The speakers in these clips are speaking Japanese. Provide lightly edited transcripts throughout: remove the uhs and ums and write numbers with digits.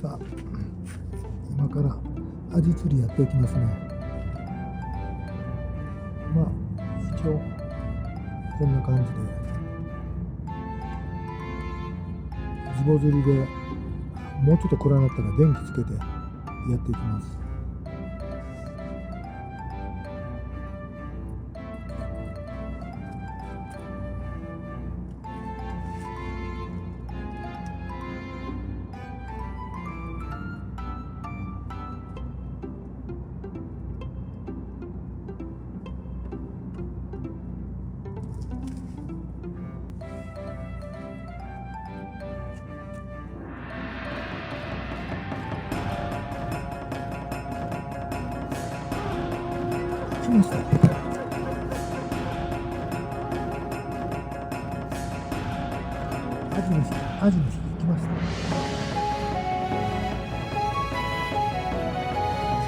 さあ、今からアジ釣りやっていきますね。まあ一応こんな感じでズボ釣りでもうちょっと暗くなったら電気つけてやっていきます。来ました。アジの日来ました。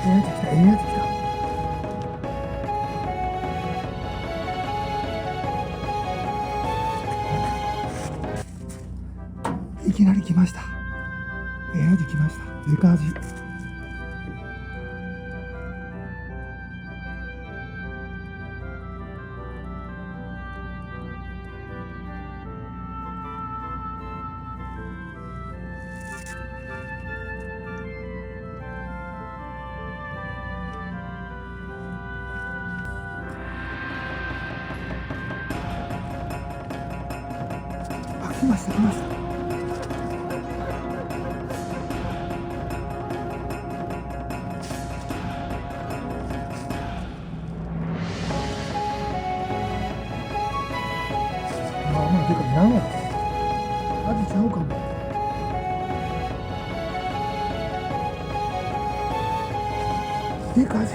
ええやつ来た、ええやつ来た。いきなり来ました。ええアジ来ました。デカアジ。来ました来ました。まあまあでかい何やろ。アジちゃうかも。でかアジ。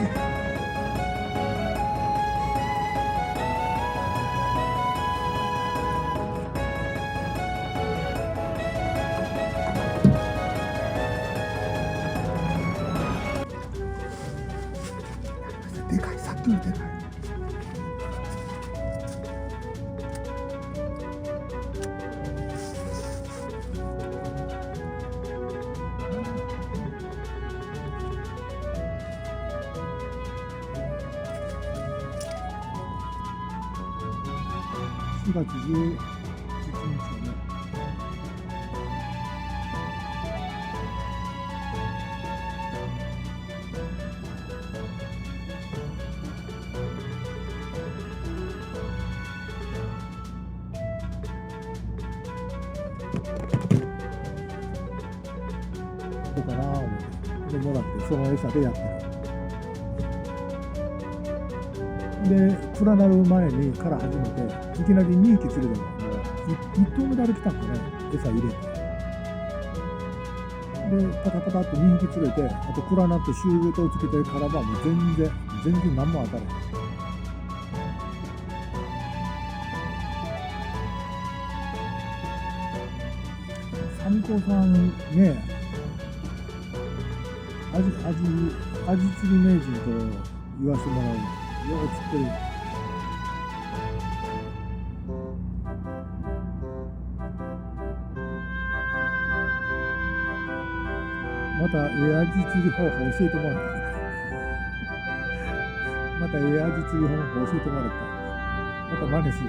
でかい、さっきのでかい。4月11日ね。ここかなぁ思ってでもらってその餌でやってる。で暗なる前にから始めていきなり2匹釣れたの。もう1頭目誰来たんかね、餌入れてでパタパタって2匹釣れて、あと暗なってシュートをつけてからはもう全然何も当たらない。サミコさんね、アジ釣り名人と言わせてもらう。よう釣ってる。またアジ釣り方法教えてもらった。またアジ釣り方法教えてもらった。また真似する。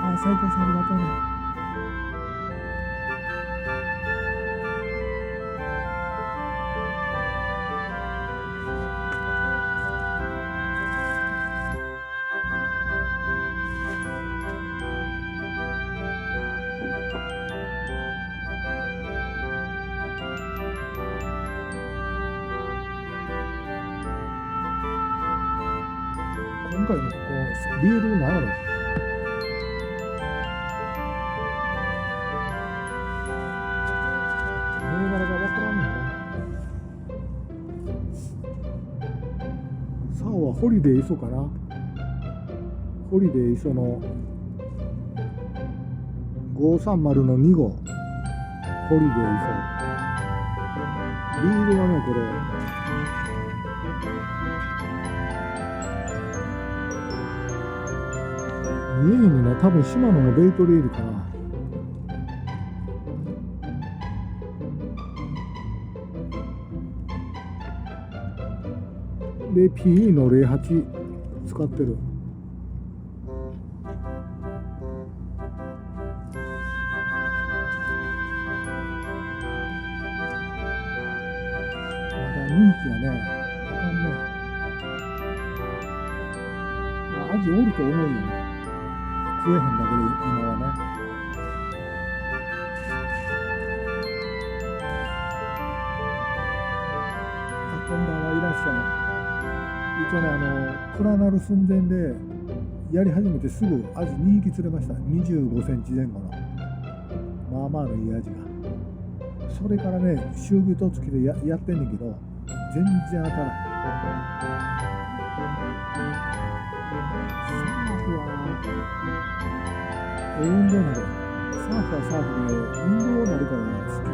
あ、斉藤さんありがとうね。今回のここリールなんやろ。銘柄がわからんのな。竿はホリデー磯かな。ホリデー磯の530の2号ホリデー磯。リールはねこれ見えへんねんな。多分シマノのベイトレールかな。で PE の08使ってる。まだ2匹やね。あかんね。アジおると思うよね。食えへんだけで今はね。こんばんはいらっしゃい。一応ね、暗なる寸前でやり始めてすぐアジ2匹釣れました。25センチ前後のまあまあのいいアジが。それからね、祝儀と付きでやってんねんけど全然当たらん。サーフは運動なの。サーフはサーフで運動になるから好きだ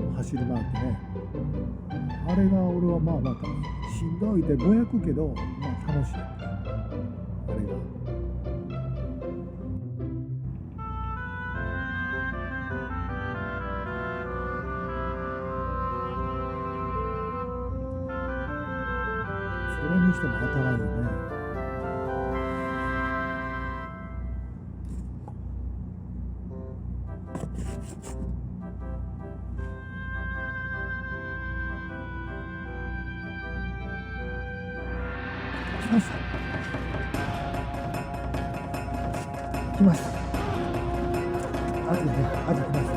な。走り回ってね。あれが俺はまあしんどいでぼやくけど、まあ楽しい。あれが。それにしても当たらんよね。来ました。アジね、アジ来ました。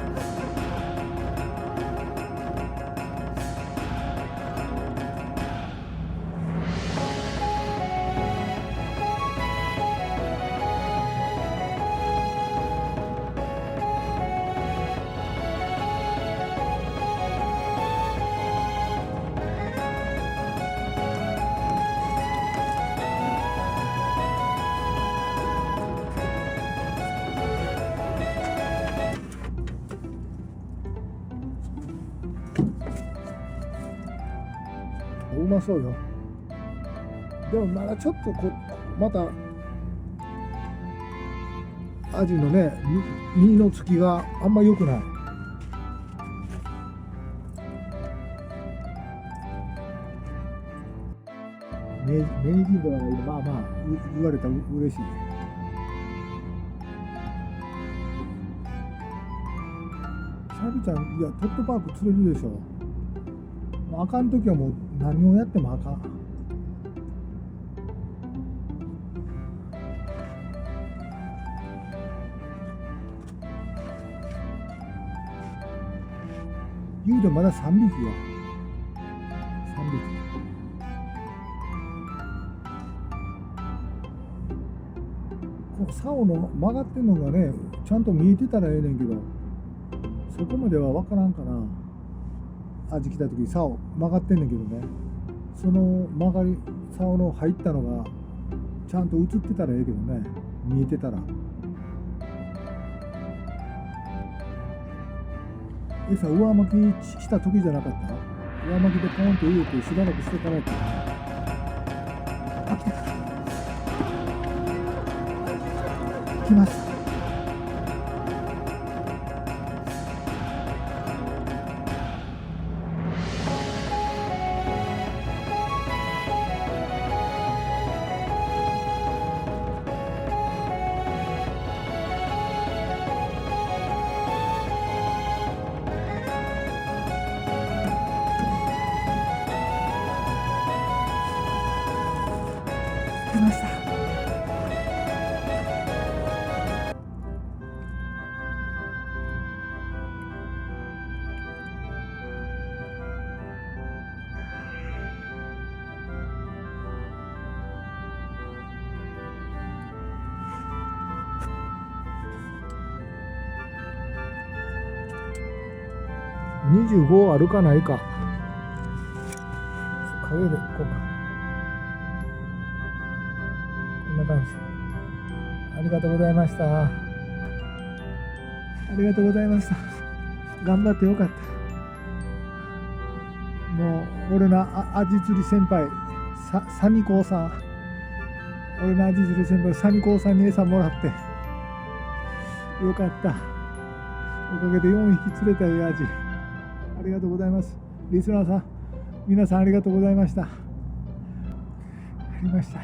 うまそうよ。でもまだちょっとまたアジのね身のつきがあんま良くない。名人ドラがいる。まあまあ言われたら嬉しい。シャビちゃん、いやトットパーク釣れるでしょ。あかんときはもう何をやってもあかん。言うてまだ3匹よ。3匹。この竿の曲がってんのがね、ちゃんと見えてたらええねんけど、そこまでは分からんかな。アジ来た時に竿曲がってんねんけどね、その曲がり竿の入ったのがちゃんと映ってたらええけどね、見えてたら。餌上巻きした時じゃなかった？上巻きでポンって入れてしばらくしてからやった。あ、来た来ます。来ました。25あるかないか。影でいこうか。こんな感じ。ありがとうございました。ありがとうございました。頑張ってよかった。もう俺のアジ釣り先輩サニコーさん、俺のアジ釣り先輩サニコーさんに餌もらってよかった。おかげで4匹釣れたよアジ。ありがとうございます。リスナーさん、皆さんありがとうございました。ありました。